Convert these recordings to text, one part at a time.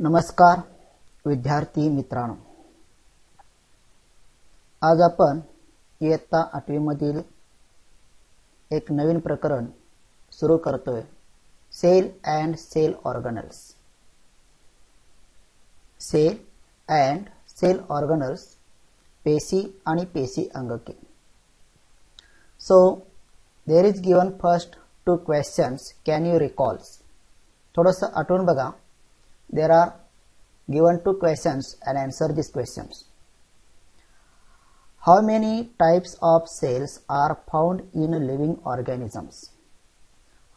नमस्कार विद्यार्थी मित्रांनो, आज आपण इयत्ता 8वी मधील एक नवीन प्रकरण सुरू करतोय। Cell and cell organelles. Cell and cell organelles, पेशी आणि पेशी अंगके। So there is given first 2 questions. Can you recall? थोडंसं आठवून बघा। There are given 2 questions and answer these questions. How many types of cells are found in living organisms?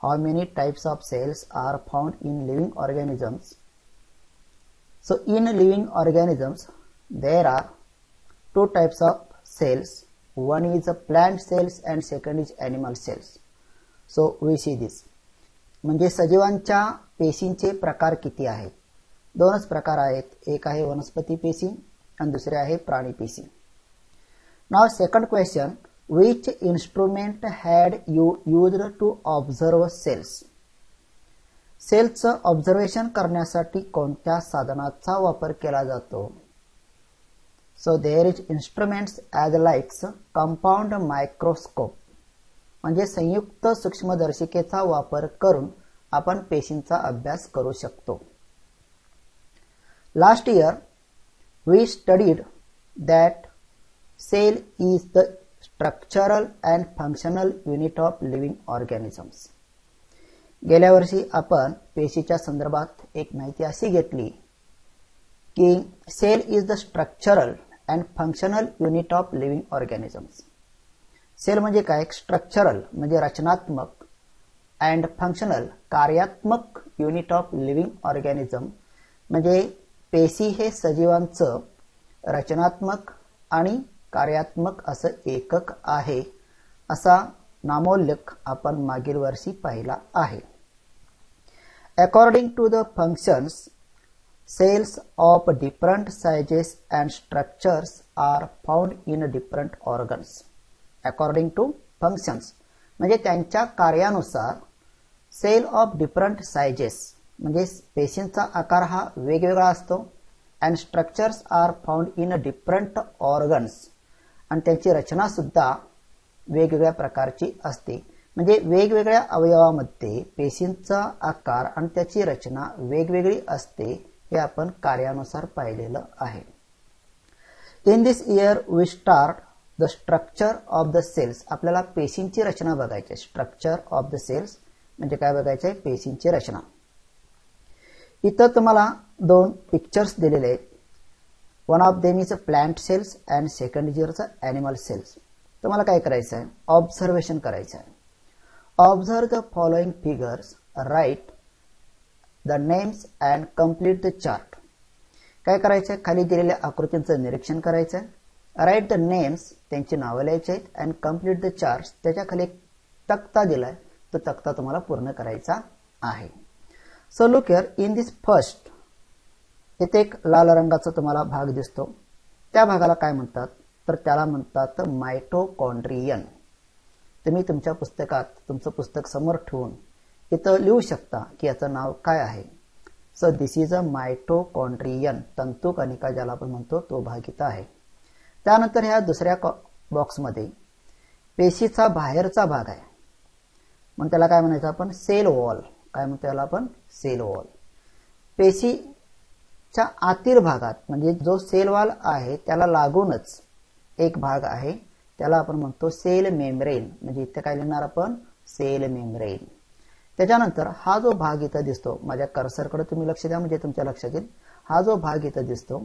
How many types of cells are found in living organisms? So in living organisms there are 2 types of cells. One is plant cells and second is animal cells. So we see this. म्हणजे सजीवांच्या पेशींचे प्रकार किती आहेत? दोनच प्रकार आहेत, एक आहे वनस्पती पेशी आणि दुसरे आहे प्राणी पेशी। Now second question, which instrument had you used to observe cells? सेल्सचं ऑब्झर्वेशन करण्यासाठी कोणत्या साधनाचा वापर केला जातो? So there is instruments as likes compound microscope, म्हणजे संयुक्त सूक्ष्मदर्शिकेचा वापर करून आपण पेशींचा अभ्यास करू शकतो। Last year we studied that cell is the structural and functional unit of living organisms. गेल्या वर्षी आपण पेशीच्या संदर्भात एक माहिती अशी घेतली की cell is the structural and functional unit of living organisms. Cell म्हणजे काय? स्ट्रक्चरल म्हणजे रचनात्मक अँड फंक्शनल कार्यात्मक युनिट ऑफ लिव्हिंग ऑर्गॅनिझम म्हणजे पेशी हे सजीवांचं रचनात्मक आणि कार्यात्मक असं एकक आहे, असा नामोल्लेख आपण मागील वर्षी पाहिला आहे। According to the functions, cells of different sizes and structures are found in different organs. According to functions म्हणजे त्यांच्या कार्यानुसार सेल ऑफ डिफरंट साइजेस म्हणजे पेशींचा आकार हा वेगवेगळा असतो and structures are found in different organs आणि त्यांची रचना सुद्धा वेगवेगळ्या प्रकारची असते। म्हणजे वेगवेगळ्या अवयवामध्ये पेशींचा आकार आणि त्याची रचना वेगवेगळी असते, हे आपण कार्यानुसार पाहिलेलं आहे। In this year we start the structure of the cells. आपल्याला पेशींची रचना बघायची आहे। स्ट्रक्चर ऑफ द सेल्स म्हणजे काय बघायचं आहे? पेशींची रचना। इथं तुम्हाला 2 पिक्चर्स दिलेले आहेत। One of them is plant cells and second is animal cells. तुम्हाला काय करायचं आहे? ऑब्झर्वेशन करायचं आहे। Observe the following figures, write the names and complete the chart. काय करायचं आहे? खाली दिलेल्या आकृतींचं निरीक्षण करायचं आहे। राईट द नेम्स, त्यांची नावं लिहायची आहेत अँड कंप्लीट द चार्ट, त्याच्या खाली एक तक्ता दिलाय, तो तक्ता तुम्हाला पूर्ण करायचा आहे। So look here in this first, इथे एक लाल रंगाचा तुम्हाला भाग दिसतो, त्या भागाला काय म्हणतात? तर त्याला म्हणतात मायटोकॉन्ड्रियन। तुम्ही तुमच्या पुस्तकात तुमचं पुस्तक समोर ठेवून इथं लिहू शकता की याचं नाव काय आहे। सो दिस इज अ मायटोकॉन्ड्रियन, तंतुकणिका ज्याला आपण म्हणतो तो भाग इथं आहे। त्यानंतर ह्या दुसऱ्या बॉक्समध्ये पेशीचा बाहेरचा भाग आहे, मग त्याला काय म्हणायचं आपण? Cell wall. काय म्हणतो त्याला आपण? Cell wall. पेशीच्या आतील भागात म्हणजे जो सेल वॉल आहे त्याला लागूनच एक भाग आहे, त्याला आपण म्हणतो सेल मेम्ब्रेन। म्हणजे इथे काय लिहिणार आपण? Cell membrane. त्याच्यानंतर हा जो भाग इथं दिसतो, माझ्या कर्सरकडे तुम्ही लक्ष द्या म्हणजे तुमच्या लक्षात येईल। हा जो भाग इथं दिसतो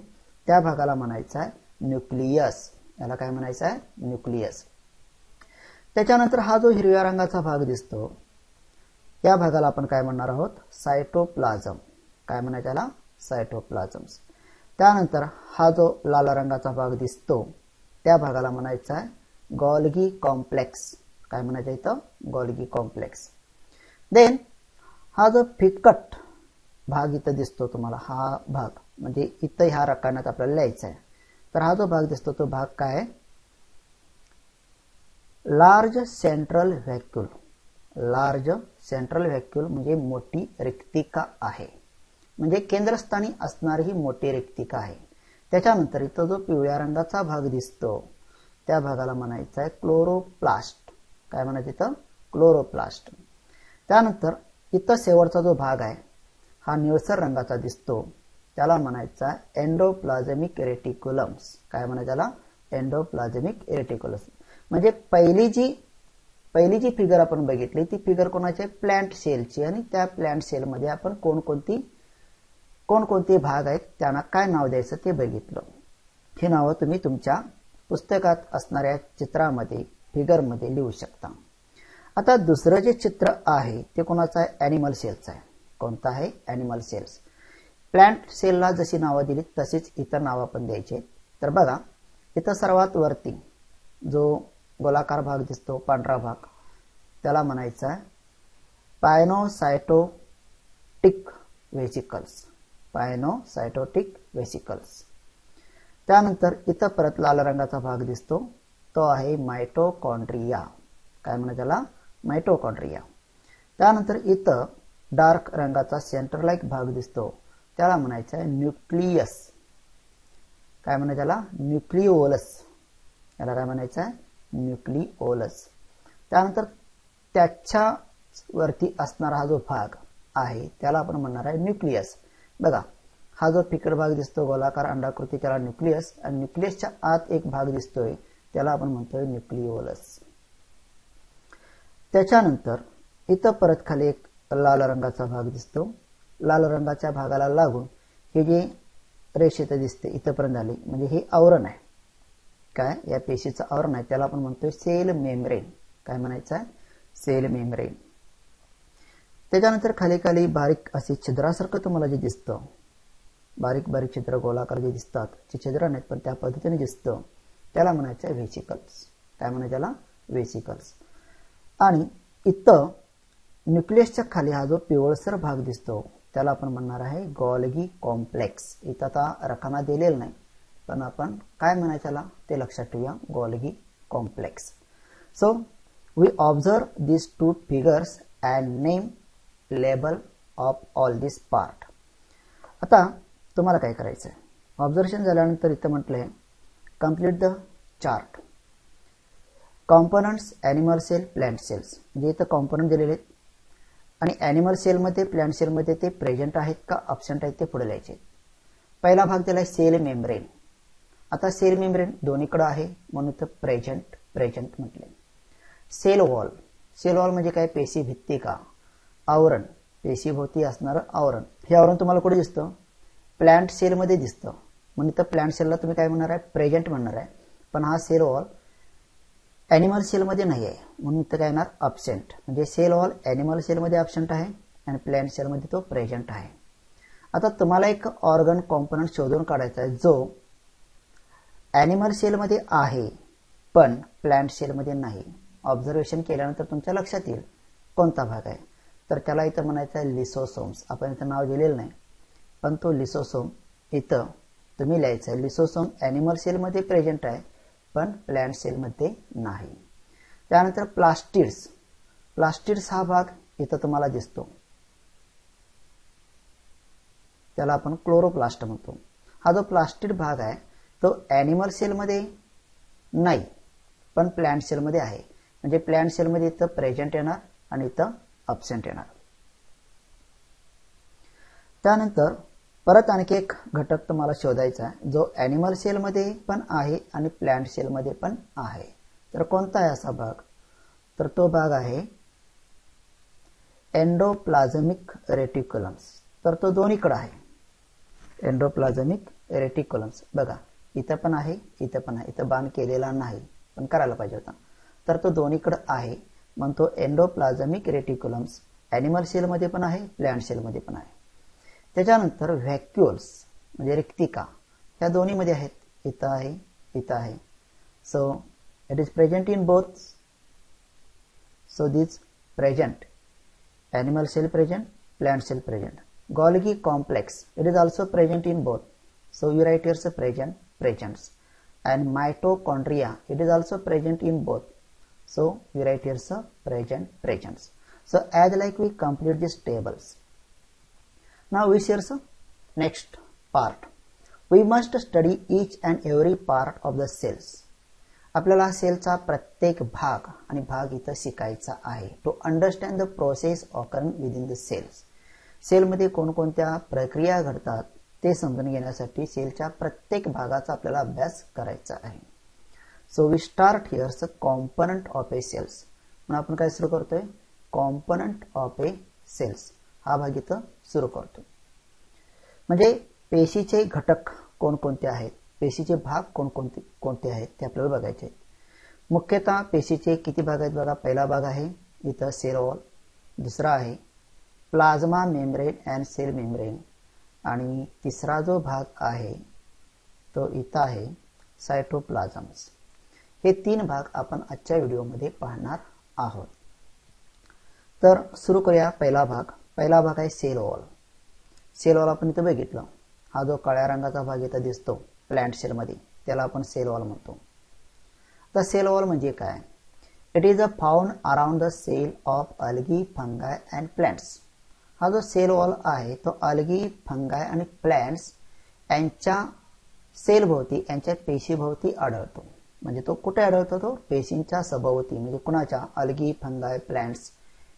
त्या भागाला म्हणायचा आहे न्यूक्लियस। याला काय म्हणायचं आहे? न्यूक्लियस। त्याच्यानंतर हा जो हिरव्या रंगाचा भाग दिसतो या भागाला आपण काय म्हणणार आहोत? सायटोप्लाझम। काय म्हणायचं त्याला? सायटोप्लाझम्स। त्यानंतर हा जो लाल रंगाचा भाग दिसतो त्या भागाला म्हणायचा आहे गॉल्गी कॉम्प्लेक्स। काय म्हणायचं इथं? Golgi complex. देन हा जो फिकट भाग इथं दिसतो तुम्हाला, हा भाग म्हणजे इथं ह्या रकान्यात आपल्याला लिहायचा आहे, तर हा जो भाग दिसतो तो भाग काय आहे? Large central vacuole. Large central vacuole म्हणजे मोठी रिक्तिका आहे। म्हणजे केंद्रस्थानी असणारी ही मोठी रिक्तिका आहे. त्याच्यानंतर इथं जो पिवळ्या रंगाचा भाग दिसतो त्या भागाला म्हणायचं आहे क्लोरोप्लास्ट. काय म्हणायचं इथं? क्लोरोप्लास्ट. त्यानंतर इथं शेवटचा जो भाग आहे हा निळसर रंगाचा दिसतो त्याला म्हणायचा आहे एंडोप्लाझमिक रेटिक्युलम्स. काय म्हणायचं त्याला? एंडोप्लाझमिक रेटिक्युलम्स. म्हणजे पहिली जी फिगर आपण बघितली ती फिगर कोणाची? प्लांट सेलची. आणि त्या प्लांट सेलमध्ये आपण कोणकोणते भाग आहेत त्यांना काय नाव द्यायचं ते बघितलं. ही नावं तुम्ही तुमच्या पुस्तकात असणाऱ्या चित्रामध्ये फिगरमध्ये लिहू शकता. आता दुसरं जे चित्र आहे ते कोणाचं आहे? ॲनिमल सेलचं आहे. कोणतं आहे? Animal cells. प्लांट सेलला जशी नावं दिली तशीच इतर नावं पण द्यायची. तर बघा इथं सर्वात वरती जो गोलाकार भाग दिसतो पांढरा भाग त्याला म्हणायचा आहे पायनोसायटोटिक व्हेसिकल्स. पायनोसायटोटिक व्हेसिकल्स. त्यानंतर इथं परत लाल रंगाचा भाग दिसतो तो आहे मायटोकॉन्ड्रिया. काय म्हणतात त्याला? मायटोकॉन्ड्रिया. त्यानंतर इथं डार्क रंगाचा सेंटरलाइक भाग दिसतो त्याला म्हणायचं आहे न्यूक्लियस. काय म्हणायचं त्याला? न्यूक्लिओलस. याला काय म्हणायचं आहे? न्यूक्लिओलस. त्यानंतर त्याच्या वरती असणारा हा जो भाग आहे त्याला आपण म्हणणार आहे न्यूक्लियस. बघा हा जो फिकट भाग दिसतो गोलाकार अंडाकृती त्याला न्यूक्लियस, आणि न्यूक्लियसच्या आत एक भाग दिसतोय त्याला आपण म्हणतोय न्यूक्लिओलस. त्याच्यानंतर इथं परत खाली एक लाल रंगाचा भाग दिसतो. लाल रंगाच्या भागाला लागून हे जे रेषेत दिसते इथपर्यंत आली म्हणजे हे आवरण आहे. काय? या पेशीचं आवरण आहे त्याला आपण म्हणतोय सेल मेम्ब्रेन. काय म्हणायचं आहे? Cell membrane. त्याच्यानंतर खाली खाली बारीक अशी छिद्रासारखं तुम्हाला जे दिसतं बारीक बारीक छिद्र गोलाकार जे दिसतात जे छिद्र नाहीत पण त्या पद्धतीने दिसतं त्याला म्हणायचं आहे व्हेसिकल्स. काय म्हणायचं त्याला? व्हेसिकल्स. आणि इथं न्यूक्लियसच्या खाली हा जो पिवळसर भाग दिसतो त्याला आपण म्हणणार आहे गॉल्गी कॉम्प्लेक्स. इथं आता रकाना दिलेला नाही पण आपण काय म्हणायचं त्याला ते लक्षात ठेवूया. Golgi complex. So we observe these two figures and name label of all this part. आता तुम्हाला काय करायचं आहे? ऑब्झर्वेशन झाल्यानंतर इथं म्हटलंय complete the chart. Components animal cell plant cells. म्हणजे इथं कॉम्पोनंट दिलेले आहेत आणि ॲनिमल सेलमध्ये प्लांट सेलमध्ये ते प्रेझेंट आहेत का अब्सेंट आहेत ते पुढे लिहायचे. पहिला भाग दिलाय सेल मेम्ब्रेन. आता सेल मेम्ब्रेन दोन्हीकडे आहे म्हणून इथं प्रेझेंट म्हटले. Sale wall. सेल वॉल म्हणजे काय? पेशी भित्तिका, आवरण, पेशीभोवती असणारं आवरण. हे आवरण तुम्हाला कुठे दिसतं? प्लांट सेलमध्ये दिसतं म्हणून इथं प्लांट सेलला तुम्ही काय म्हणणार आहे? प्रेझेंट म्हणणार आहे. पण हा सेल वॉल ॲनिमल सेलमध्ये नाही आहे म्हणून इथं काय येणार? अब्सेंट. म्हणजे सेल वॉल ॲनिमल सेलमध्ये अब्सेंट आहे आणि प्लांट सेलमध्ये तो प्रेझेंट आहे. आता तुम्हाला एक ऑर्गन कॉम्पोनंट शोधून काढायचा आहे जो ॲनिमल सेलमध्ये आहे पण प्लांट सेलमध्ये नाही. ऑब्झर्वेशन केल्यानंतर तुमच्या लक्षात येईल कोणता भाग आहे. तर त्याला इथं म्हणायचं आहे लिसोसोम्स. आपण इथं नाव दिलेलं नाही पण तो लिसोसोम इथं तुम्ही लिहायचं आहे. लिसोसोम ॲनिमल सेलमध्ये प्रेझेंट आहे पण प्लांट सेलमध्ये नाही. त्यानंतर प्लास्टिड्स. प्लास्टिड्स हा भाग इथं तुम्हाला दिसतो त्याला आपण क्लोरोप्लास्ट म्हणतो. हा जो प्लास्टिड भाग आहे तो ॲनिमल सेलमध्ये नाही पण प्लांट सेलमध्ये आहे. म्हणजे प्लांट सेलमध्ये इथं प्रेझेंट येणार आणि इथं अब्सेंट येणार. त्यानंतर परत आणखी एक घटक तुम्हाला शोधायचा आहे जो ॲनिमल सेलमध्ये पण आहे आणि प्लांट सेलमध्ये पण आहे. तर कोणता आहे असा भाग? तर तो भाग आहे एंडोप्लाझमिक रेटिक्युलम्स. तर तो दोन्हीकडे आहे. एंडोप्लाझमिक रेटिक्युलम्स बघा इथं पण आहे इथं पण आहे. इथं बाण केलेला नाही पण करायला पाहिजे होता. तर तो दोन्हीकडे आहे म्हणून तो एंडोप्लाझमिक रेटिक्युलम्स ॲनिमल सेलमध्ये पण आहे प्लांट सेलमध्ये पण आहे. त्याच्यानंतर व्हॅक्युल्स म्हणजे रिक्तिका ह्या दोन्हीमध्ये आहेत. इथं आहे इथं आहे. So it is present in both. So this present animal cell present plant cell present. Golgi complex it is also present in both. So you write here presents. And mitochondria it is also present in both. So we write here presents. So as like we complete these tables. Now we see next part. We must study each and every part of the cells. आपल्याला सेलचा प्रत्येक भाग आणि भाग इथं शिकायचा आहे. To understand the process occurring within the cells. सेलमध्ये कोणकोणत्या प्रक्रिया घडतात ते समजून घेण्यासाठी सेलच्या प्रत्येक भागाचा आपल्याला अभ्यास करायचा आहे. So we start here component of a cells. म्हणून आपण काय सुरू करतोय, कॉम्पोनंट ऑफ ए सेल्स हा भाग इथं सुरू करतो. म्हणजे पेशीचे घटक कोणकोणते आहेत, पेशीचे भाग कोणते आहेत ते आपल्याला बघायचे आहेत. मुख्यतः पेशीचे किती भाग आहेत बघा. पहिला भाग आहे इथं सेल वॉल, दुसरा आहे plasma membrane and cell membrane, आणि तिसरा जो भाग आहे तो इथं आहे सायटोप्लाझम्स. हे 3 भाग आपण आजच्या व्हिडिओमध्ये पाहणार आहोत. तर सुरू करूया. पहिला भाग आहे सेल वॉल. सेल वॉल आपण इथं बघितलं. हा जो काळ्या रंगाचा भाग इथं दिसतो प्लांट सेल मध्ये त्याला आपण सेल वॉल म्हणतो. तर सेल वॉल म्हणजे काय? It is found around the cell of algae, fungi and plants. हा जो सेल वॉल आहे तो अल्गी, फंगाय आणि प्लांट्स यांच्या सेल भोवती, यांच्या पेशीभोवती आढळतो. म्हणजे तो कुठे आढळतो? तो पेशींच्या सभोवती, म्हणजे कुणाच्या? अल्गी, फंगाय, प्लांट्स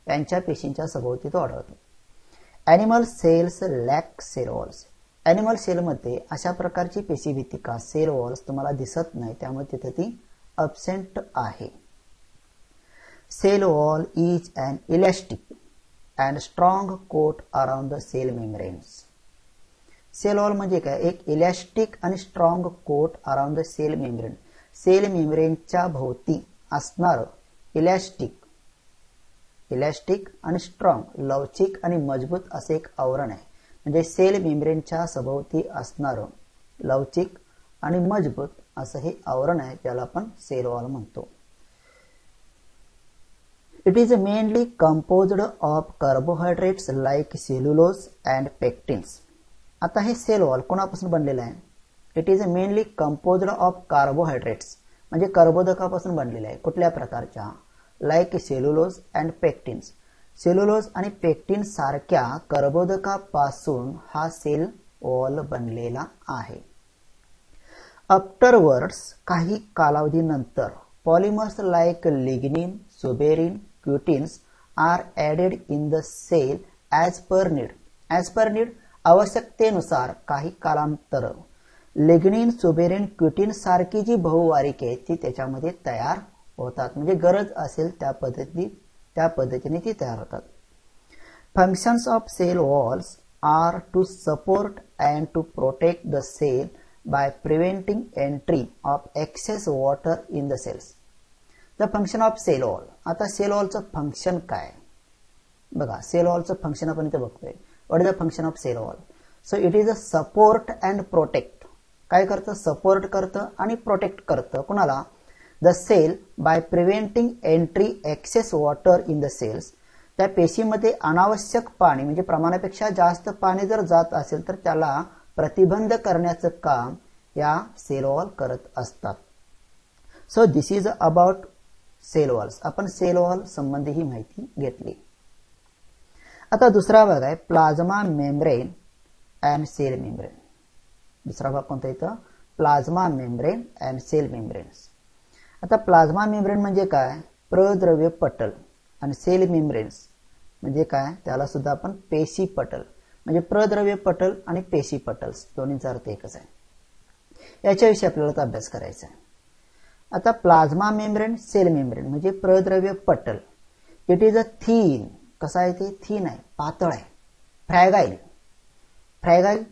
यांच्या पेशींच्या सभोवती तो आढळतो. Animal cells lack cell walls. Animal सेलमध्ये अशा प्रकारची पेशीभित्तिका सेल वॉल्स तुम्हाला दिसत नाही, त्यामुळे तिथे ती अब्सेंट आहे. Cell wall is an elastic and strong coat around the cell membranes. Cell wall म्हणजे काय? एक इलॅस्टिक आणि strong coat around the cell membrane. Cell मेम्ब्रेनच्या भोवती असणार इलॅस्टिक आणि स्ट्रॉंग, लवचिक आणि मजबूत असे एक आवरण आहे. म्हणजे सेल मेम्ब्रेनच्या सभोवती असणारं लवचिक आणि मजबूत असं हे आवरण आहे, ज्याला आपण सेल वॉल म्हणतो. It is mainly composed of carbohydrates like cellulose and pectins. आता हे सेल वॉल कोणापासून बनलेलं आहे? It is mainly composed of carbohydrates, म्हणजे कर्बोदकापासून बनलेलं आहे. कुठल्या प्रकारच्या? Like cellulose and pectins. Cellulose आणि पेक्टिन सारख्या कर्बोदकापासून हा सेल वॉल बनलेला आहे. आफ्टरवर्ड्स, काही कालावधीनंतर, polymers like lignin, suberin, cutins are added in the cell as per need. As per need, आवश्यकतेनुसार. काही कालांतर लिग्निन, सुबेरिन, क्युटिन सारखी जी बहुवारिके आहेत ती त्याच्यामध्ये तयार होतात. म्हणजे गरज असेल त्या पद्धतीने ती तयार होतात. Functions of cell walls are to support and to protect the cell by preventing entry of excess water in the cells. The function of cell wall. आता सेल वॉलचं फंक्शन काय बघा. सेल वॉलचं फंक्शन आपण इथे बघतोय. What is the function of cell wall? So it is a support and protect. काय करतं? सपोर्ट करतं आणि प्रोटेक्ट करतं. कुणाला? The cell by preventing entry access water in the cells. त्या पेशीमध्ये अनावश्यक पाणी, म्हणजे प्रमाणापेक्षा जास्त पाणी जर जात असेल तर त्याला प्रतिबंध करण्याचं काम या सेल वॉल करत असतात. So this is about cell walls. आपण सेल वॉल संबंधी ही माहिती घेतली. आता दुसरा भाग आहे plasma membrane and cell membrane. दुसरा भाग कोणता इथं? Plasma membrane and cell membranes. आता प्लाझ्मा मेम्ब्रेन म्हणजे काय? प्रद्रव्य पटल. आणि सेल मेम्ब्रेन्स म्हणजे काय? त्याला सुद्धा आपण पेशी पटल, म्हणजे प्रद्रव्य पटल आणि पेशी पटल्स दोन्हीचा अर्थ एकच आहे. याच्याविषयी आपल्याला अभ्यास करायचा आहे. आता प्लाझ्मा मेम्ब्रेन, सेल मेम्ब्रेन म्हणजे प्रद्रव्य पटल. It is a thin. कसा आहे ते? थीन आहे, पातळ आहे. फ्रॅगाईल. फ्रॅगाईल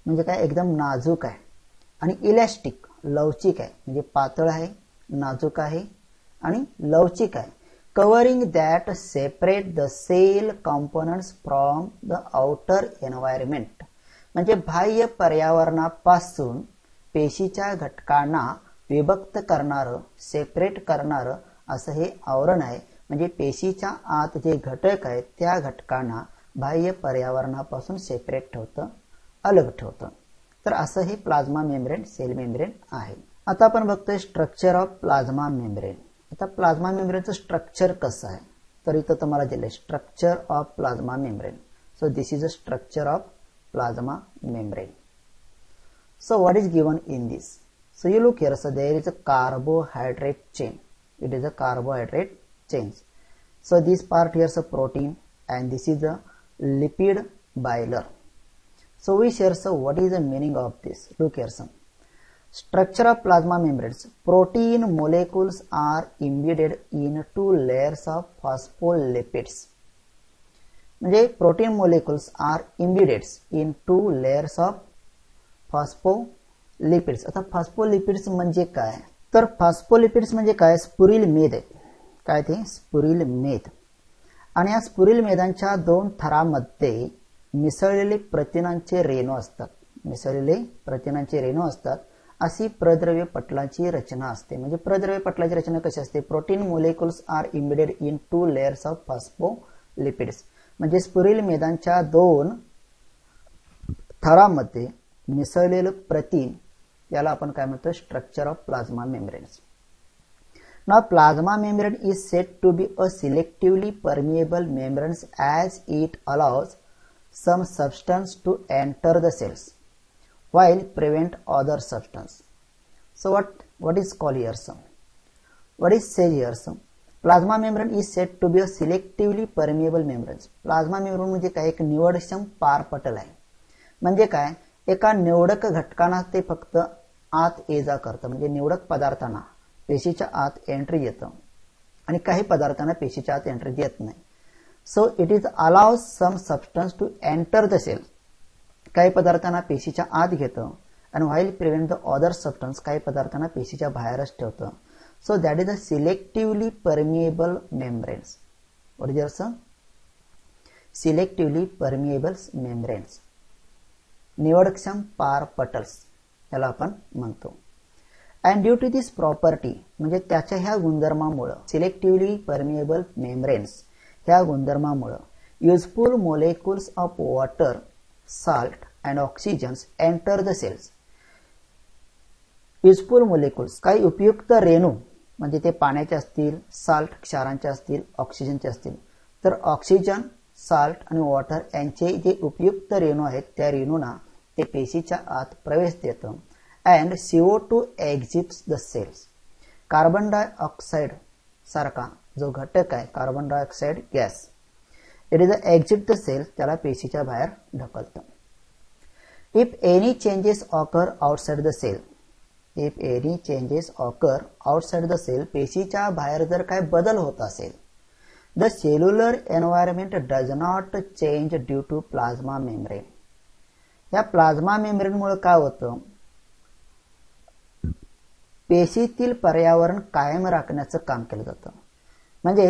म्हणजे काय? एकदम नाजूक आहे. आणि इलॅस्टिक, लवचिक आहे. म्हणजे पातळ आहे, नाजूक आहे आणि लवचिक आहे. Covering that separate the cell components from the outer environment. म्हणजे बाह्य पर्यावरणापासून पेशीच्या घटकांना विभक्त करणारं, सेपरेट करणारं असं हे आवरण आहे. म्हणजे पेशीच्या आत जे घटक आहेत त्या घटकांना बाह्य पर्यावरणापासून सेपरेट ठेवतं, अलग ठेवतं. तर असं हे प्लाझ्मा मेम्ब्रेन, सेल मेम्ब्रेन आहे. आता आपण बघतोय स्ट्रक्चर ऑफ प्लाझ्मा मेम्ब्रेन. आता प्लाझ्मा मेम्ब्रेनचं स्ट्रक्चर कसं आहे तर इथं तुम्हाला दिलंय structure of plasma membrane. So this is a structure of plasma membrane. So what is given in this? So you look here, so there is a carbohydrate chain. It is a carbohydrate chain. So this part here is a protein and this is a lipid bilayer. So we share, so what is the meaning of this? Look here some. Structure of plasma membranes. Protein molecules are embedded in two layers of phospholipids. म्हणजे protein molecules are embedded in two layers of phospholipids. आता phospholipids म्हणजे काय? तर phospholipids म्हणजे काय? स्पुरिल मेद. काय ते? स्पुरिल मेद. आणि या स्पुरिल मेदांच्या दोन थरामध्ये मिसळलेले प्रथिनांचे रेणू असतात. मिसळलेले प्रथिनांचे रेणू असतात. अशी प्रद्रव्य पटलाची रचना असते. म्हणजे प्रद्रव्य पटलाची रचना कशी असते? Protein molecules are embedded in two layers of phospholipids. म्हणजे स्पुरिल मेदांच्या दोन थरामध्ये मिसळलेलं प्रथिन, याला आपण काय म्हणतो? Structure of plasma membranes. Now plasma membrane is said to be a selectively permeable membrane as it allows some substance to enter the cells while prevent other substance. So what is called here some? What is said here some? Plasma membrane is said to be a selectively permeable membrane. Plasma membrane म्हणजे काय? एक निवडक्षम पारपटल आहे. म्हणजे काय? एका निवडक घटकांना ते फक्त आत ये जा करतं. म्हणजे निवडक पदार्थांना पेशीच्या आत एंट्री येतं आणि काही पदार्थांना पेशीच्या आत एंट्री येत नाही. So it is allows some substance to enter the cell. काही पदार्थांना पेशीच्या आत घेतं आणि while prevent the other substance, काही पदार्थांना पेशीच्या बाहेरच ठेवतं. So that is a selectively permeable membranes. What is your selectively permeable membranes. निवडक्षम पारपटल्स याला आपण म्हणतो. And due to this property, म्हणजे त्याच्या ह्या गुणधर्मामुळे, सिलेक्टिव्हली परमिएबल मेम्ब्रेन्स ह्या गुणधर्मामुळे useful molecules of water, salt and oxygens enter the cells. Useful molecules, काही उपयुक्त रेणू, म्हणजे ते पाण्याचे असतील, साल्ट क्षारांचे असतील, ऑक्सिजनचे असतील. तर ऑक्सिजन, साल्ट आणि वॉटर यांचे जे उपयुक्त रेणू आहेत, त्या रेणूंना ते पेशीच्या आत प्रवेश देतं. And CO2 exits the cells. Carbon dioxide सारखा जो घटक आहे, carbon dioxide gas, it is exit the cell, त्याला पेशीच्या बाहेर ढकलतं. If any changes occur outside the cell, if any changes occur outside the cell, पेशीच्या बाहेर जर काय बदल होत असेल, the cellular environment does not change due to plasma membrane. या प्लाझ्मा मेम्ब्रेनमुळे काय होतं? पेशीतील पर्यावरण कायम राखण्याचं काम केलं जातं. म्हणजे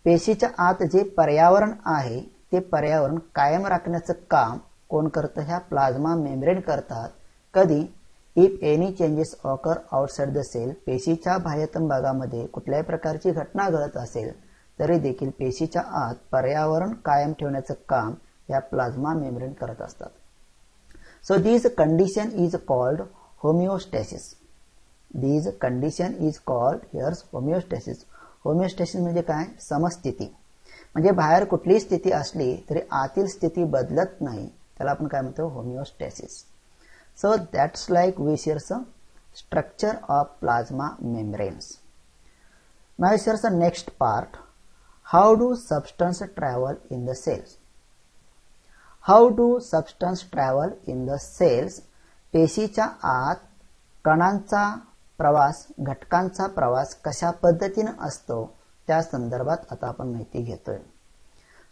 पेशीच्या आत जे पर्यावरण आहे ते पर्यावरण कायम राखण्याचं काम कोण करतं? ह्या प्लाझ्मा मेम्ब्रेन करतात. कधी? If any changes occur outside the cell, पेशीच्या बाह्यतम भागामध्ये कुठल्याही प्रकारची घटना घडत असेल तरी देखील पेशीच्या आत पर्यावरण कायम ठेवण्याचं काम या प्लाझ्मा मेम्ब्रेन करत असतात. So this condition is called homeostasis. This condition is called here homeostasis. Homeostasis म्हणजे काय? समस्थिती. म्हणजे बाहेर कुठलीही स्थिती असली तरी आतील स्थिती बदलत नाही, त्याला आपण काय म्हणतो? Homeostasis. So that's like we shares structure of plasma membranes. Now shares next part. How do substance travel in the cells. How do substance travel in the cells. पेशीच्या आत कणांचा प्रवास, घटकांचा प्रवास कशा पद्धतीने असतो त्या संदर्भात आता आपण माहिती घेतोय.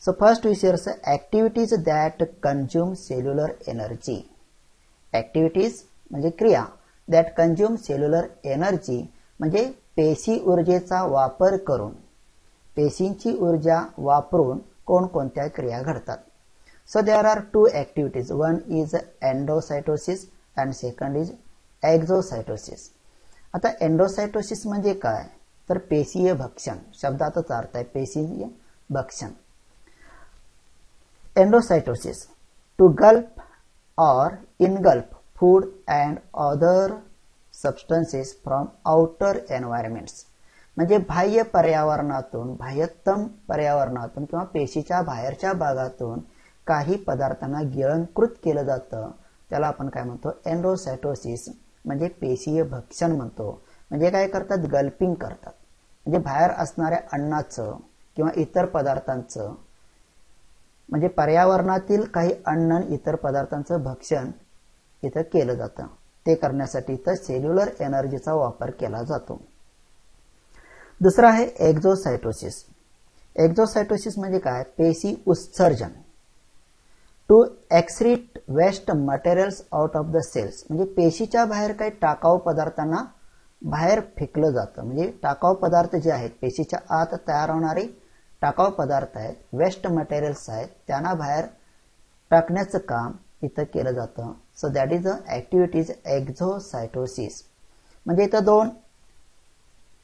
So first we shares activities that consume cellular energy. Activities म्हणजे क्रिया, दॅट कंझ्युम सेल्युलर एनर्जी म्हणजे पेशी ऊर्जेचा वापर करून, पेशींची ऊर्जा वापरून कोणकोणत्या क्रिया घडतात. So there are two activities. One is endocytosis and second is exocytosis. आता एंडोसायटोसिस म्हणजे काय? तर पेशीय भक्षण, शब्दातच अर्थ आहे पेशीय भक्षण. Endocytosis to gulp or engulf food and other substances from outer environments. म्हणजे बाह्य पर्यावरणातून, बाह्यतम पर्यावरणातून किंवा पेशीच्या बाहेरच्या भागातून काही पदार्थांना गिळंकृत केलं जातं त्याला आपण काय म्हणतो, एंडोसायटोसिस म्हणजे पेशीय भक्षण म्हणतो. म्हणजे काय करतात, गल्पिंग करतात. म्हणजे बाहेर असणाऱ्या अन्नाचं किंवा इतर पदार्थांचं, म्हणजे पर्यावरणातील काही अन्न इतर पदार्थांचं भक्षण इथं केलं जातं. ते करण्यासाठी इथं सेल्युलर एनर्जीचा वापर केला जातो. दुसरा आहे एक्झोसायटोसिस. एक्झोसायटोसिस म्हणजे काय, पेशी उत्सर्जन. To excrete waste materials out of the cells, म्हणजे पेशीच्या बाहेर काही टाकाऊ पदार्थांना बाहेर फेकलं जातं. म्हणजे टाकाऊ पदार्थ जे आहेत, पेशीच्या आत तयार होणारे टाकाऊ पदार्थ आहेत, वेस्ट मटेरियल्स आहेत, त्यांना बाहेर टाकण्याचं काम इथं केलं जातं. So that is the activities exocytosis. म्हणजे इथं दोन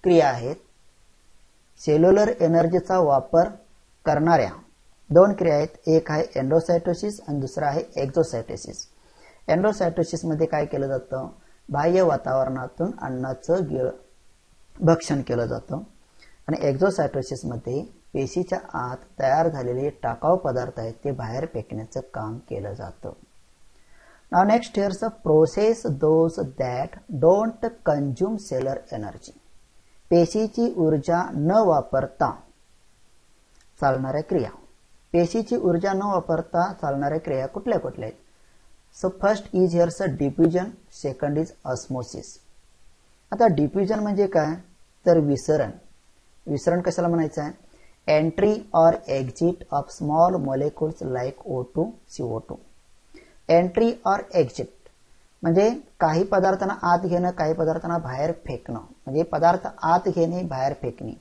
क्रिया आहेत. सेल्युलर एनर्जीचा वापर करणाऱ्या दोन क्रिया आहेत. एक आहे एंडोसायटोसिस आणि दुसरा आहे एक्झोसायटोसिस. एंडोसायटोसिस मध्ये काय केलं जातं, बाह्य वातावरणातून अन्नाचं भक्षण केलं जातं. आणि एक्झोसायटोसिस मध्ये पेशीच्या आत तयार झालेले टाकाऊ पदार्थ आहेत ते बाहेर फेकण्याचं काम केलं जातं. Now next here's a process those that don't consume cellular energy. पेशीची ऊर्जा न वापरता चालणाऱ्या क्रिया. पेशीची ऊर्जा न वापरता चालणाऱ्या क्रिया कुठल्या कुठल्या आहेत. So first is here's a diffusion, second is osmosis. आता डिफ्युजन म्हणजे काय, तर विसरण. विसरण कशाला म्हणायचं आहे, एंट्री और exit of small molecules like O2, CO2. Entry और एक्झिट म्हणजे काही पदार्थांना आत घेणं, काही पदार्थांना बाहेर फेकणं. म्हणजे पदार्थ आत घेणे, बाहेर फेकणे.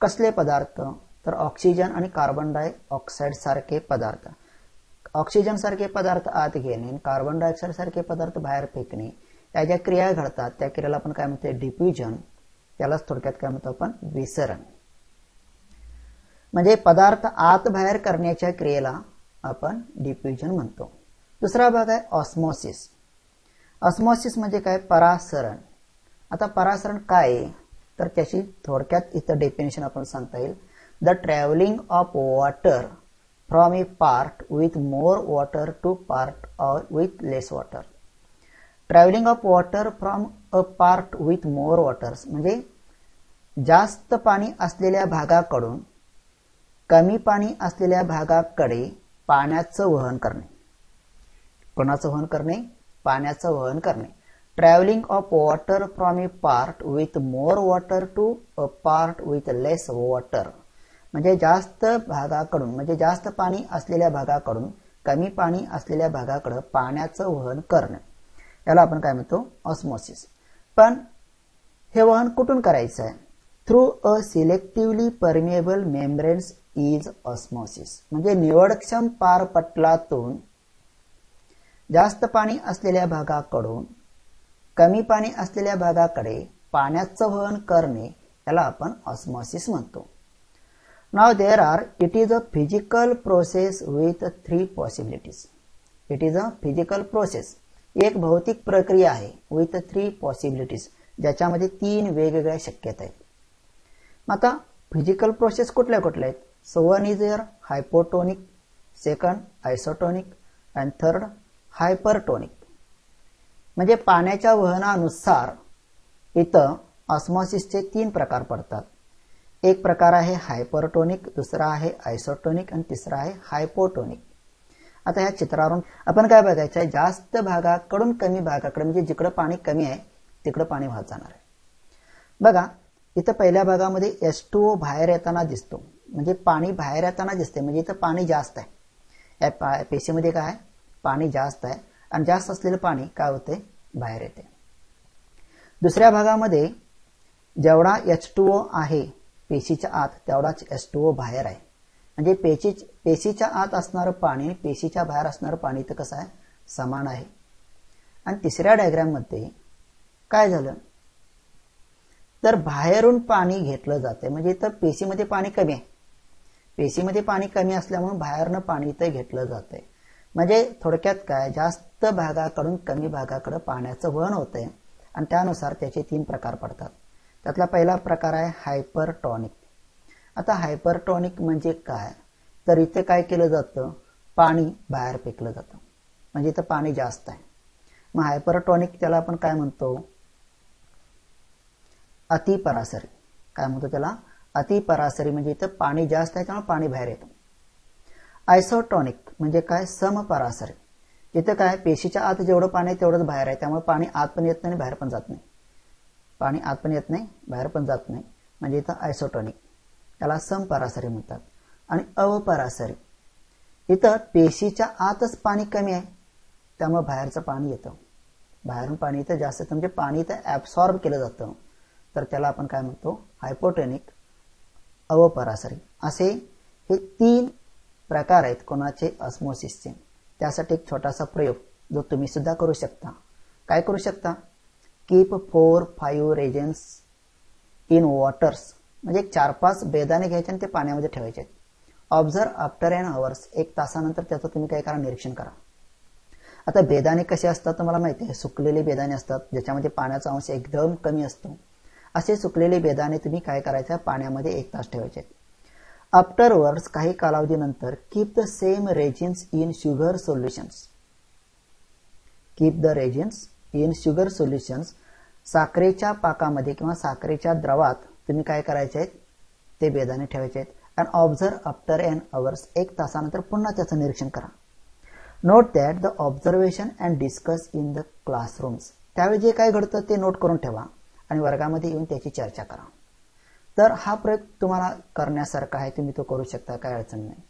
कसले पदार्थ, तर ऑक्सिजन आणि कार्बन डायऑक्साईड सारखे पदार्थ. ऑक्सिजन सारखे पदार्थ आत घेणे, कार्बन डायऑक्साईड सारखे पदार्थ बाहेर फेकणे, या ज्या क्रिया घडतात त्या क्रियाला आपण काय म्हणतो, डिफ्युजन. त्यालाच थोडक्यात काय म्हणतो आपण, विसरण. म्हणजे पदार्थ आत बाहेर करण्याच्या क्रियेला आपण डिफ्युजन म्हणतो. दुसरा भाग आहे ऑस्मोसिस. ऑस्मोसिस म्हणजे काय, परासरण. आता परासरण काय आहे, तर त्याची थोडक्यात इथं डेफिनेशन आपण सांगता येईल. The travelling of water from a part with more water to part with less water. Travelling of water from a part with more waters म्हणजे जास्त पाणी असलेल्या भागाकडून कमी पाणी असलेल्या भागाकडे पाण्याचं वहन करणे. कोणाचं वहन करणे, पाण्याचं वहन करणे. Travelling of water from a part with more water to a part with less water म्हणजे जास्त भागाकडून, म्हणजे जास्त पाणी असलेल्या भागाकडून कमी पाणी असलेल्या भागाकडे पाण्याचं वहन करणे, याला आपण काय म्हणतो, ऑस्मोसिस. पण हे वहन कुठून करायचं आहे, through a selectively permeable membranes is osmosis. म्हणजे निवडक्षम पारपटलातून जास्त पाणी असलेल्या भागाकडून कमी पाणी असलेल्या भागाकडे पाण्याचं वहन करणे, याला आपण ऑस्मोसिस म्हणतो. Now there are, it is a physical process with 3 possibilities. It is a physical process, एक भौतिक प्रक्रिया आहे विथ 3 पॉसिबिलिटीज, ज्याच्यामध्ये 3 वेगवेगळ्या शक्यता आहेत. आता फिजिकल प्रोसेस कुठल्या कुठल्या आहेत. So one is here hypotonic, second isotonic आणि थर्ड हायपरटोनिक. म्हणजे पाण्याच्या वहनानुसार इथं ऑस्मोसिसचे 3 प्रकार पडतात. एक प्रकार आहे हायपरटोनिक, दुसरा आहे आयसोटोनिक आणि तिसरा आहे हायपोटोनिक. आता ह्या चित्रावरून आपण काय बघायचं आहे, जास्त भागाकडून कमी भागाकडे म्हणजे जिकडे पाणी कमी आहे तिकडे पाणी वाहत जाणार आहे. बघा इथं पहिल्या भागामध्ये H2O बाहेर येताना दिसतो, म्हणजे पाणी बाहेर येताना दिसते, म्हणजे इथं पाणी जास्त आहे. या पेशीमध्ये काय आहे, पाणी जास्त आहे आणि जास्त असलेलं पाणी काय होते, बाहेर येते. दुसऱ्या भागामध्ये जेवढा H2O आहे पेशीच्या आत तेवढाच H2O बाहेर आहे. म्हणजे पेशीच्या आत असणारं पाणी पेशीच्या बाहेर असणारं पाणी तर कसं आहे, समान आहे. आणि तिसऱ्या डायग्राम मध्ये काय झालं, तर बाहेरून पाणी घेतलं जाते, म्हणजे इथं पेशीमध्ये पाणी कमी आहे. पेशीमध्ये पाणी कमी असल्यामुळे बाहेरनं पाणी इथं घेतलं जाते. म्हणजे थोडक्यात काय, जास्त भागाकडून कमी भागाकडे पाण्याचं वहन होते आणि त्यानुसार त्याचे 3 प्रकार पडतात. त्यातला पहिला प्रकार आहे हायपरटॉनिक. आता हायपरटॉनिक म्हणजे काय, तर इथे काय केलं जातं, पाणी बाहेर फेकलं जातं, म्हणजे इथं पाणी जास्त आहे. मग हायपरटोनिक त्याला आपण काय म्हणतो, अतिपरासरी. काय म्हणतो त्याला, अतिपरासरी, म्हणजे इथं पाणी जास्त आहे त्यामुळे पाणी बाहेर येतं. आयसोटोनिक म्हणजे काय, समपरासरी. इथं काय, पेशीच्या आत जेवढं पाणी आहे तेवढंच बाहेर आहे, त्यामुळे पाणी आत पण येत नाही बाहेर पण जात नाही. पाणी आत पण येत नाही बाहेर पण जात नाही, म्हणजे इथं आयसोटोनिक. त्याला समपरासरी म्हणतात. आणि अवपरासरी, इथं पेशीच्या आतच पाणी कमी आहे त्यामुळे बाहेरचं पाणी येतं, बाहेरून पाणी इथं जास्त येतं, म्हणजे पाणी इथं ॲब्सॉर्ब केलं जातं, तर त्याला आपण काय म्हणतो, हायपोटोनिक, अवपरासरी. असे हे 3 प्रकार आहेत कोणाचे, ऑस्मोसिसचे. त्यासाठी एक छोटासा प्रयोग जो तुम्ही सुद्धा करू शकता. काय करू शकता, कीप 4-5 रेजन्स इन वॉटर्स, म्हणजे 4-5 बेदाणे घ्यायचे आणि ते पाण्यामध्ये ठेवायचे. ऑब्झर्व आफ्टर एन अवर्स, 1 तासानंतर त्याचं तुम्ही काय करा, निरीक्षण करा. आता बेदाणे कसे असतात तुम्हाला माहिती आहे, सुकलेले बेदाणे असतात ज्याच्यामध्ये पाण्याचा अंश एकदम कमी असतो. असे सुकलेले बेदाणे तुम्ही काय करायचे, पाण्यामध्ये 1 तास ठेवायचे. आफ्टरवर्ड्स, काही कालावधीनंतर, keep the same resins in sugar solutions. Keep the resins in sugar solutions, साखरेच्या पाकामध्ये किंवा साखरेच्या द्रवात तुम्ही काय करायचे आहेत, ते बेदाणे ठेवायचे आहेत. And observe after an hours, 1 तासानंतर पुन्हा त्याचं निरीक्षण करा. Note that the observation and discuss in the classrooms, त्यावेळी जे काय घडतं ते नोट करून ठेवा आणि वर्गामध्ये येऊन त्याची चर्चा करा. तर हा प्रयोग तुम्हाला करण्यासारखा आहे, तुम्ही तो करू शकता, काय अडचण नाही.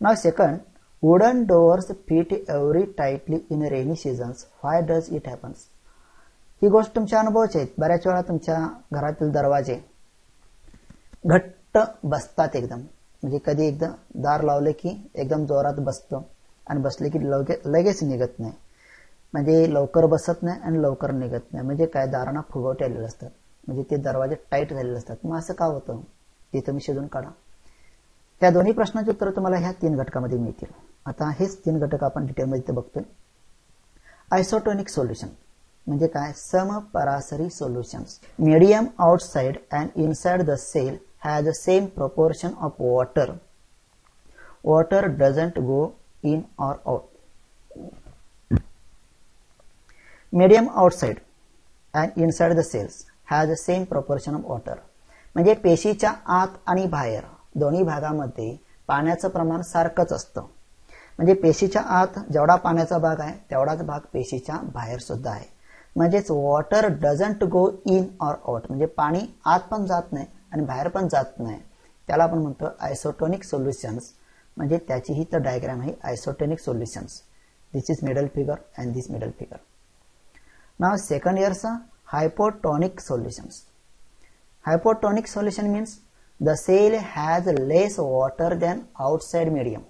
नाव second, wooden doors fit every tightly in rainy seasons, why does it happens. ही गोष्ट तुमच्या अनुभवाची आहेत. बऱ्याच वेळा तुमच्या घरातील दरवाजे घट्ट बसतात एकदम, म्हणजे कधी एकदम दार लावले की एकदम जोरात बसतं आणि बसले की लगेच निघत नाही, म्हणजे लवकर बसत नाही आणि लवकर निघत नाही. म्हणजे काय, दारांना फुगवटे आलेले असतात, म्हणजे ते दरवाजे टाईट झालेले असतात. मग असं का होतं ते तुम्ही शोधून काढा. त्या दोन्ही प्रश्नांची उत्तर तुम्हाला ह्या 3 घटकामध्ये मिळतील. आता हेच 3 घटक आपण डिटेलमध्ये बघतोय. आयसोटोनिक सोल्युशन म्हणजे काय, समपरासरी solutions. Medium outside and inside the cell has the same proportion of water. Water doesn't go in or out. Medium outside and inside the cells has the same proportion of water, म्हणजे पेशीच्या आत आणि बाहेर दोन्ही भागामध्ये पाण्याचं प्रमाण सारखंच असतं. म्हणजे पेशीच्या आत जेवढा पाण्याचा भाग आहे तेवढाच भाग पेशीच्या बाहेर सुद्धा आहे. म्हणजेच water doesn't go in or out, म्हणजे पाणी आत पण जात नाही आणि बाहेर पण जात नाही. त्याला आपण म्हणतो आयसोटोनिक सोल्युशन्स. म्हणजे त्याची ही तर डायग्राम आहे, isotonic solutions. This is middle figure and this middle figure. नाव सेकंड इयरचा hypotonic solutions. Hypotonic solution means the cell has less water than outside medium.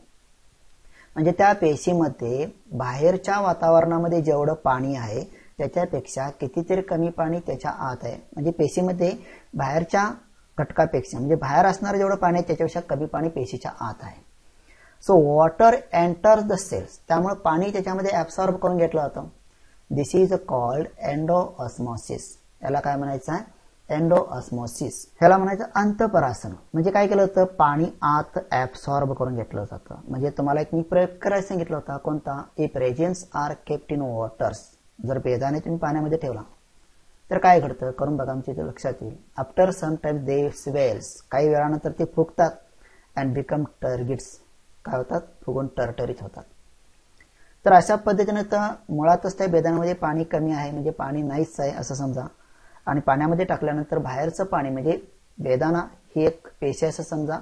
म्हणजे त्या पेशीमध्ये बाहेरच्या वातावरणामध्ये जेवढं पाणी आहे त्याच्यापेक्षा कितीतरी कमी पाणी त्याच्या आत आहे. म्हणजे पेशीमध्ये बाहेरच्या घटकापेक्षा, म्हणजे बाहेर असणारं जेवढं पाणी आहे त्याच्यापेक्षा कमी पाणी पेशीच्या आत आहे. So water enters the cells, त्यामुळे पाणी त्याच्यामध्ये ऍब्सॉर्ब करून घेतलं जातं. This is called endoosmosis. याला काय म्हणायचं आहे, एंडोऑस्मोसिस. ह्याला म्हणायचं अंतःपरासन. म्हणजे काय केलं होतं, पाणी आत ऍब्सॉर्ब करून घेतलं जातं. म्हणजे तुम्हाला एक मी प्रयोग करायला सांगितलं होता, कोणता, if raisins are kept in waters. जर बेदाणे तुम्ही पाण्यामध्ये ठेवला तर काय घडतं, करून बघा, आमच्या लक्षात येईल. आफ्टर सम टाइम दे स्वेल्स, काही वेळानंतर ते फुगतात. अँड बिकम टर्गिट्स, काय होतात, फुगून टरटरीत होतात. तर अशा पद्धतीने तर मुळातच त्या बेदाण्यामध्ये पाणी कमी आहे, म्हणजे पाणी नाहीच आहे असं समजा. आणि पाण्यामध्ये टाकल्यानंतर बाहेरचं पाणी, म्हणजे बेदाणा ही एक पेशी असं समजा,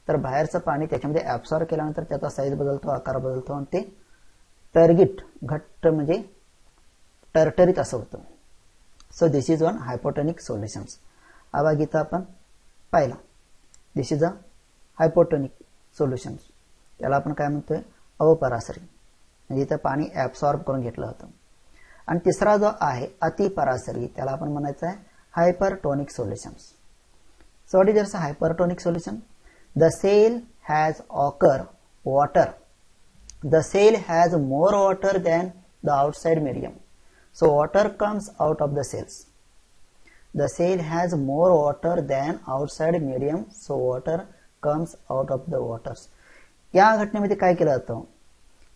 तर बाहेरचं पाणी त्याच्यामध्ये ऍब्सॉर्ब केल्यानंतर त्याचा साईज बदलतो, आकार बदलतो आणि ते टर्गिट, घट्ट म्हणजे टरटरीत असं होतं. So this is one hypotonic solutions. हा भाग इथं आपण पाहिला. दिस इज अ हायपोटोनिक सोल्युशन्स. त्याला आपण काय म्हणतोय, अवपरासरी, म्हणजे इथं पाणी ऍब्सॉर्ब करून घेतलं होतं. आणि तिसरा जो आहे अतिपरासरी, त्याला आपण म्हणायचं आहे hypertonic solutions. So what is this hypertonic solution? The cell has occur water. The cell has more water than the outside medium. So water comes out of the cells. The cell has more water than outside medium. So water comes out of the waters. या घटनेमध्ये काय केलं जातं,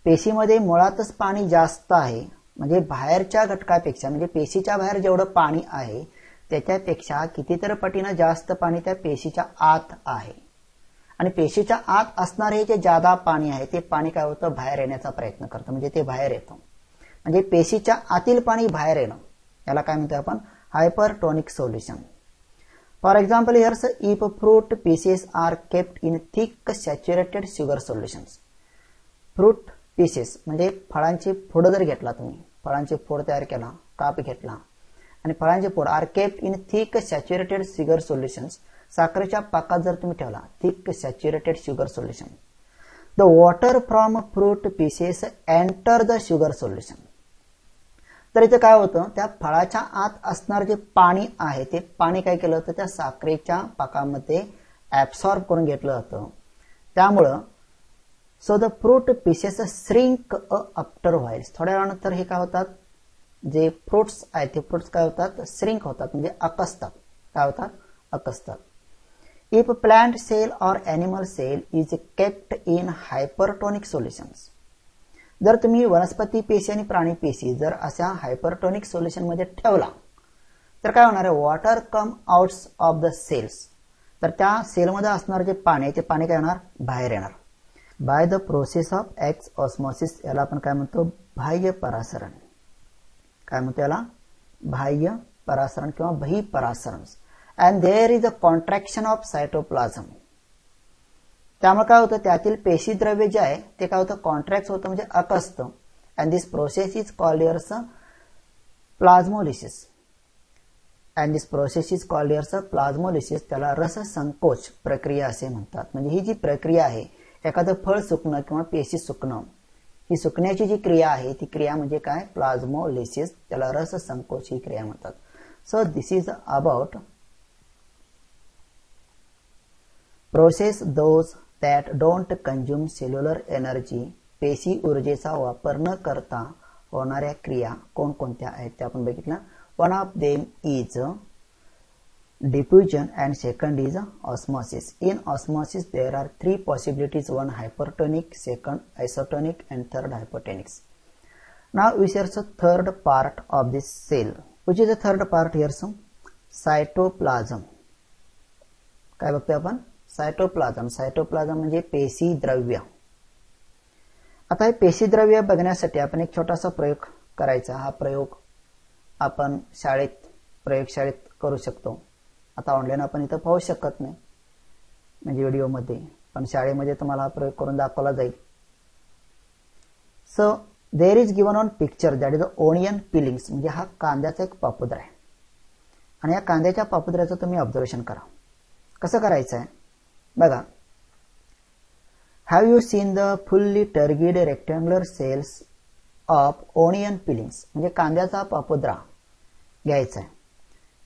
पेशीमध्ये मुळातच पाणी जास्त आहे, म्हणजे बाहेरच्या घटकापेक्षा, म्हणजे पेशीच्या बाहेर जेवढं पाणी आहे त्याच्यापेक्षा कितीतरी पटीनं जास्त पाणी त्या पेशीच्या आत आहे. आणि पेशीच्या आत असणारे हे जे जादा पाणी आहे ते पाणी काय होतं, बाहेर येण्याचा प्रयत्न करतं, म्हणजे ते बाहेर येतं. म्हणजे पेशीच्या आतील पाणी बाहेर येणं याला काय म्हणतो आपण, hypertonic solution. For example here's if fruit pieces are kept in thick saturated sugar solutions. Fruit pieces म्हणजे फळांचे फोड जर घेतला तुम्ही, फळांचे फोड तयार केला, काप घेतला आणि फळांचे फोड are kept in thick saturated sugar solutions, साखरेच्या पाकात जर तुम्ही ठेवला thick saturated sugar solution, the water from fruit pieces enter the sugar solution. तर इथे काय होतं, त्या फळाच्या आत असणार जे पाणी आहे ते पाणी काय केलं होतं, त्या साखरेच्या पाकामध्ये ऍब्सॉर्ब करून घेतलं जातं. त्यामुळं so the fruit pieces shrink after whiles, थोड्या वेळानंतर हे काय होतात, जे फ्रुट्स आहेत ते फ्रुट्स काय होतात, श्रिंक होतात, म्हणजे आकसतात. काय होतात, आकसतात. If plant cell or animal cell is kept in hypertonic solutions, जर तुम्ही वनस्पती पेशी आणि प्राणी पेशी जर अशा हायपरटोनिक सोल्युशन मध्ये ठेवला तर काय होणार आहे, water come outs of the cells, तर त्या सेलमध्ये असणार जे पाणी आहे ते पाणी काय होणार, बाहेर येणार. By the process of x osmosis, याला आपण काय म्हणतो, बाह्य परासरण. काय म्हणतो याला, बाह्य परासरण किंवा बहिःपरासरण. And there is a contraction of cytoplasm. त्यामुळे काय होतं, त्यातील पेशी द्रव्य जे आहे ते काय होतं, कॉन्ट्रॅक्ट होतं, म्हणजे आकसतं. And this process is called here's plasmolysis. And this process is called here's plasmolysis, त्याला रससंकोच प्रक्रिया असे म्हणतात. म्हणजे ही जी प्रक्रिया आहे, एखादं फळ सुकणं किंवा पेशी सुकणं, ही सुकण्याची जी क्रिया आहे ती क्रिया म्हणजे काय, प्लाझ्मोलिसिस, त्याला रससंकोच ही क्रिया म्हणतात. So this is about process those that don't consume cellular energy, पेशी ऊर्जेचा वापर न करता होणाऱ्या क्रिया कोणकोणत्या आहेत ते आपण बघितलं. One of them is diffusion and second is osmosis. In osmosis there are three possibilities, one hypertonic, second isotonic and third hypotonic. Now we share the third part of this cell. Which is the third part here? Cytoplasm. काय बघतोय आपण, cytoplasm. Cytoplasm म्हणजे पेशी द्रव्य. आता हे पेशी द्रव्य बघण्यासाठी आपण एक छोटासा प्रयोग करायचा. हा प्रयोग आपण प्रयोगशाळेत करू शकतो. आता ऑनलाईन आपण इथं पाहू शकत नाही म्हणजे व्हिडिओमध्ये, पण शाळेमध्ये तुम्हाला हा प्रयोग करून दाखवला जाईल. So there is given on picture that is a onion peelings, म्हणजे हा कांद्याचा एक पापुद्रा आहे आणि या कांद्याच्या पापुद्र्याचं तुम्ही ऑब्झर्वेशन करा. कसं करायचं आहे बघा. Have you seen the fully turgid rectangular cells of onion peelings, म्हणजे कांद्याचा पापुद्रा घ्यायचा आहे.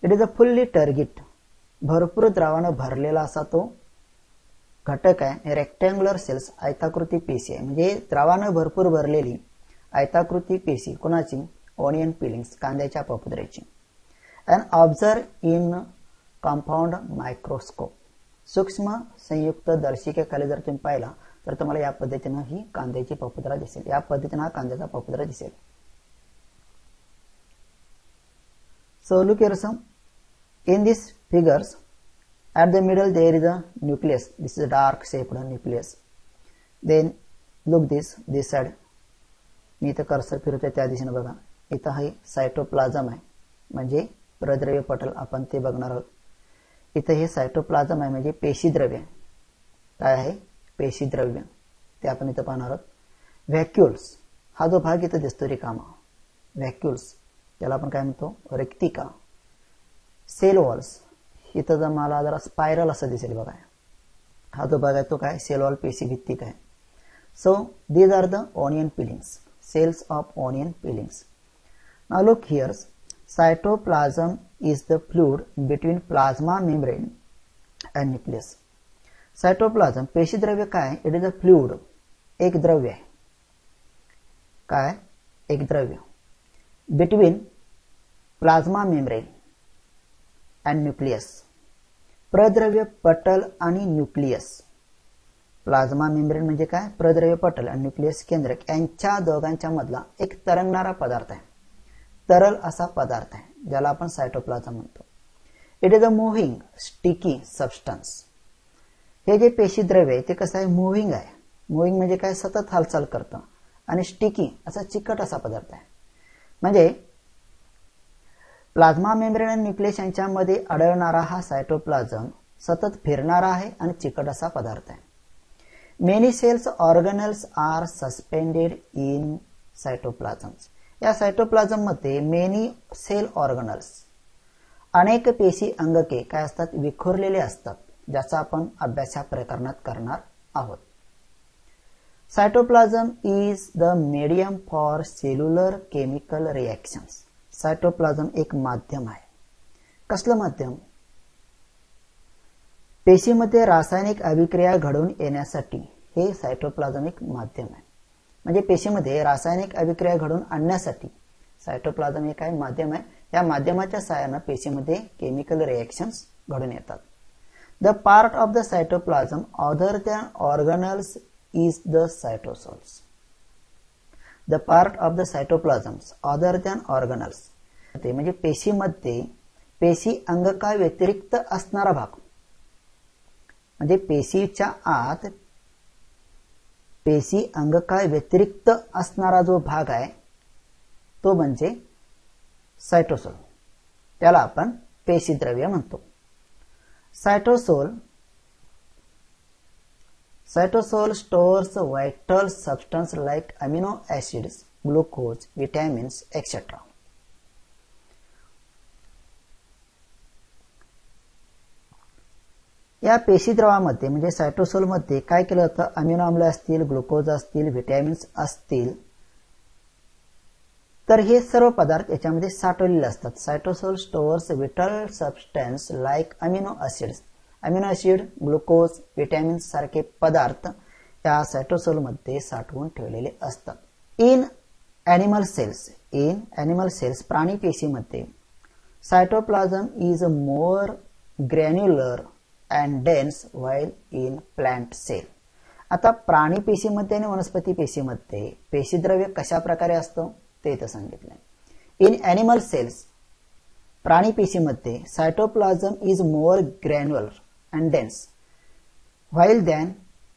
It is a fully turgid, भरपूर द्रावानं भरलेला असा तो घटक आहे. रेक्टँग्युलर सेल्स, आयताकृती पेशी आहे, म्हणजे द्रावानं भरपूर भरलेली आयताकृती पेशी कोणाची, ओनियन पिलिंग्स, कांद्याच्या पापुद्र्याची. And observe in compound microscope, सूक्ष्म संयुक्त दर्शिकेखाली जर तुम्ही पाहिला तर तुम्हाला या पद्धतीनं ही कांद्याची पापुद्रा दिसेल. या पद्धतीनं हा कांद्याचा पापुद्रा दिसेल. So look here some. In these figures, at the middle there is a nucleus. This is a dark shaped nucleus. Then look this side. मी इथं कर्सर फिरतोय त्या दिशेने बघा. इथं हे सायटोप्लाझम आहे, म्हणजे प्रद्रव्य पटल आपण ते बघणार आहोत. इथं हे सायटोप्लाझम आहे म्हणजे पेशीद्रव्य. काय आहे, पेशीद्रव्य, ते आपण इथं पाहणार आहोत. व्हॅक्युल्स, हा जो भाग इथं दिसतो रिकामा, व्हॅक्युल्स, त्याला आपण काय म्हणतो, रिक्तिका. सेल वॉल्स, इथं जर मला जरा स्पायरल असं दिसेल बघा, हा जो भाग आहे तो काय, सेल वॉल पेशी भित्तिक आहे. So these are the onion peelings, cells of onion peelings. Now look here, cytoplasm is the fluid between plasma membrane and nucleus. Cytoplasm पेशीद्रव्य काय, इट इज अ फ्लुइड, एक द्रव्य आहे. काय, एक द्रव्य. Between plasma membrane and nucleus, प्रद्रव्य पटल आणि न्यूक्लियस, प्लाझ्मा मेम्ब्रेन म्हणजे काय, प्रद्रव्य पटल आणि न्यूक्लियस केंद्रक यांच्या दोघांच्या मधला एक तरंगणारा पदार्थ आहे, तरल असा पदार्थ आहे ज्याला आपण सायटोप्लाझम म्हणतो. It is a moving sticky substance. हे जे पेशीद्रव्य आहे ते कसं आहे, मूव्हिंग आहे. मूव्हिंग म्हणजे काय, सतत हालचाल करतं, आणि स्टिकी असा चिकट असा पदार्थ आहे. म्हणजे प्लाझ्मा मेम्ब्रेन आणि न्यूक्लियस यांच्यामध्ये आढळणारा हा सायटोप्लाझम सतत फिरणारा आहे आणि चिकट असा पदार्थ आहे. Many cells organelles are suspended in cytoplasms. या सायटोप्लाझम मध्ये मेनी सेल ऑर्गनल्स, अनेक पेशी अंगके काय असतात, विखुरलेले असतात, ज्याचा आपण अभ्यास या प्रकरणात करणार आहोत. Cytoplasm is the medium for cellular chemical reactions. Cytoplasm एक माध्यम आहे. कसलं माध्यम, पेशीमध्ये रासायनिक अभिक्रिया घडून येण्यासाठी हे सायटोप्लाझम एक माध्यम आहे. म्हणजे पेशीमध्ये रासायनिक अभिक्रिया घडून आणण्यासाठी सायटोप्लाझम हे काय माध्यम आहे. या माध्यमाच्या सहाय्याने पेशीमध्ये केमिकल रिएक्शन्स घडून येतात. The part of the cytoplasm other than organelles is the cytosols. The part of the cytoplasms other than organelles म्हणजे पेशीमध्ये पेशी अंगका व्यतिरिक्त असणारा भाग, म्हणजे पेशीच्या आत पेशी अंगका व्यतिरिक्त असणारा जो भाग आहे तो म्हणजे सायटोसोल. त्याला आपण पेशीद्रव्य म्हणतो. Cytosol stores vital substance like amino acids, glucose, vitamins etcetera. या पेशीद्रवामध्ये म्हणजे सायटोसोल मध्ये काय केलं जातं, अमिनो आम्ल असतील, ग्लुकोज असतील, विटॅमिन्स असतील, तर हे सर्व पदार्थ याच्यामध्ये साठवलेले असतात. Cytosol stores vital substance like amino acids. Amino acid, glucose, vitamins सारखे पदार्थ या सायटोसोल मध्ये साठवून ठेवलेले असतात. इन ॲनिमल सेल्स प्राणी पेशीमध्ये cytoplasm is more granular and dense while in plant cell. आता प्राणी पेशीमध्ये आणि वनस्पती पेशीमध्ये पेशीद्रव्य कशा प्रकारे असतं ते इथं सांगितलंय. इन ॲनिमल सेल्स प्राणी पेशीमध्ये cytoplasm is more granular and dense while than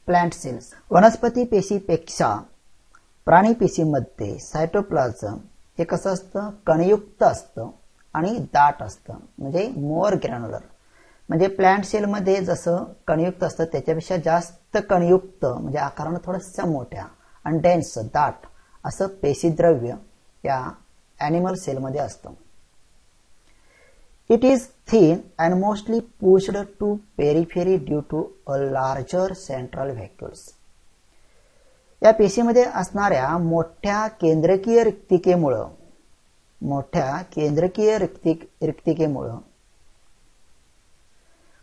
plant cells. वनस्पती पेशीपेक्षा प्राणी पेशीमध्ये सायटोप्लाझम हे कसं असतं, कणयुक्त असतं आणि दाट असतं, म्हणजे मोर ग्रॅन्युलर. म्हणजे प्लांट सेल मध्ये जसं कणयुक्त असतं त्याच्यापेक्षा जास्त कणयुक्त, म्हणजे आकाराने थोडंसं मोठ्या आणि डेन्स दाट असं पेशीद्रव्य या ॲनिमल सेल मध्ये असतं. It is thin and mostly pushed to periphery due to a larger central vacuoles. या पेशीमध्ये असणाऱ्या मोठ्या केंद्रकीय रिक्तिकेमुळे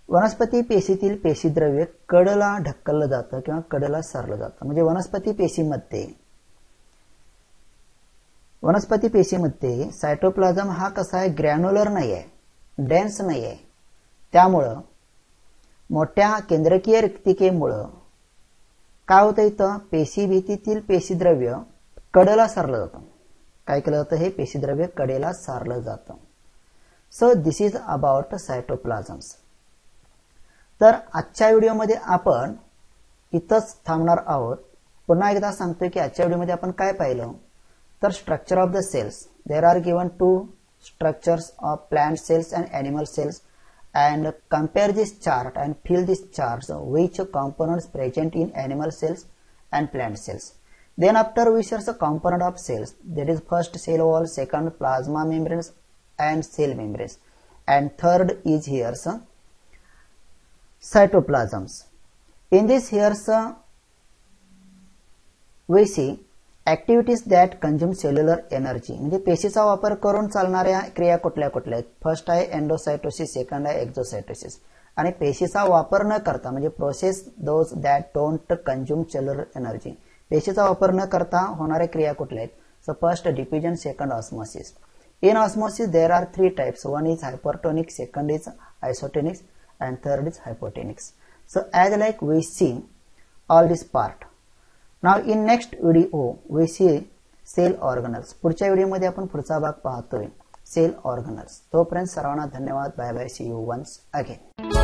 वनस्पती पेशीतील पेशीद्रव्य कडला ढकललं जातं किंवा कडला सारलं जातं. म्हणजे वनस्पती पेशीमध्ये सायटोप्लाझम हा कसा आहे, ग्रॅन्युलर नाही आहे, डेन्स नाही आहे. त्यामुळं मोठ्या केंद्रकीय रिक्तिकेमुळं काय होतं, इथं पेशीभीतीतील पेशीद्रव्य कडला सारलं जातं. काय केलं जातं, हे पेशीद्रव्य कडेला सारलं जातं. So this is about cytoplasms. तर आजच्या व्हिडिओमध्ये आपण इथंच थांबणार आहोत. पुन्हा एकदा सांगतोय की आजच्या व्हिडिओमध्ये आपण काय पाहिलं, तर structure of the cells. There are given 2 structures of plant cells and animal cells, and compare this chart and fill this chart which components present in animal cells and plant cells. Then after we search the component of cells, that is first cell wall, second plasma membranes and cell membranes, and third is here cytoplasms. In this here we see activities that consume cellular energy. म्हणजे पेशीचा वापर करून चालणाऱ्या क्रिया कुठल्या कुठल्या आहेत. First आहे एंडोसायटोसिस, सेकंड आहे एक्झोसायटोसिस. आणि पेशीचा वापर न करता म्हणजे process those that don't consume cellular energy. पेशीचा वापर न करता होणाऱ्या क्रिया कुठल्या आहेत. So first diffusion, second osmosis. In osmosis there are 3 types. One is hypertonic, second is isotonic, and third is hypotonic. So as like we see, all this part. Now in next video we see cell organelles. पुढच्या व्हिडिओमध्ये आपण पुढचा भाग पाहतोय sale organelles. तोपर्यंत सर्वांना धन्यवाद. Bye bye. See you once again.